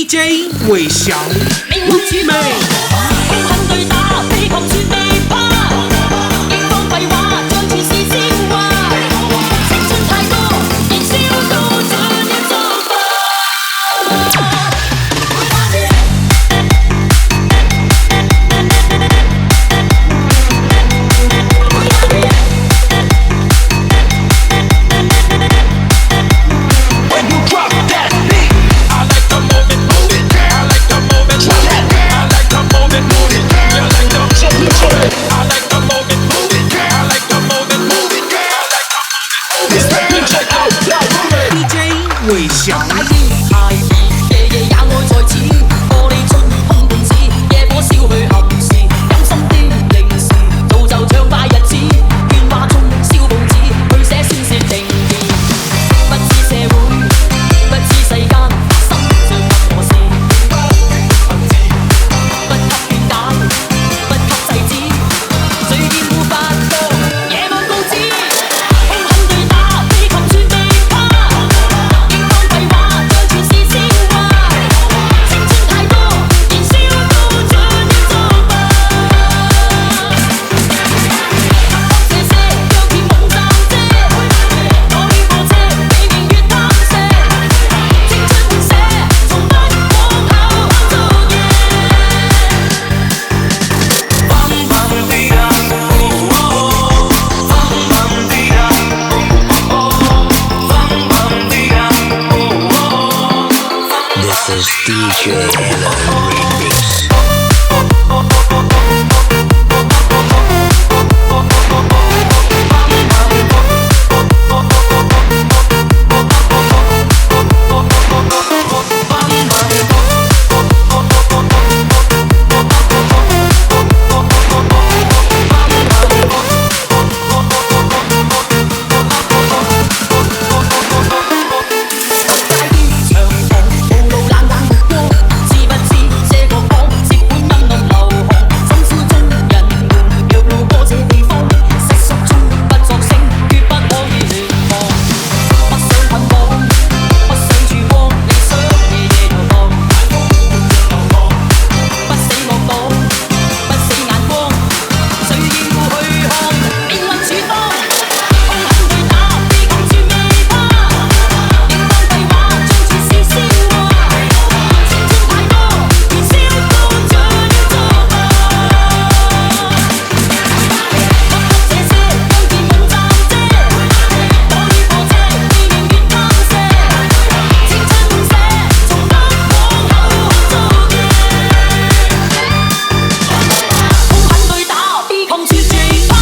DJ 偉翔，命運處命，兇狠對打，被狂絕未怕，逆風廢話，將全是笑話，青春太多，燃燒到盡一觸發。偉翔。夜夜也愛在此，玻璃樽空半紙，野火燒去暗示，有心的零時，造就暢快日子，喧嘩中燒報紙，去寫宣泄定義，不知社會，不知世間發生着任何事，不給勸解，不給制止，誰厭惡發光，野望告知，兇狠對打，被狂絕未怕。This is DJ Alan Remix.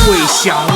偉翔。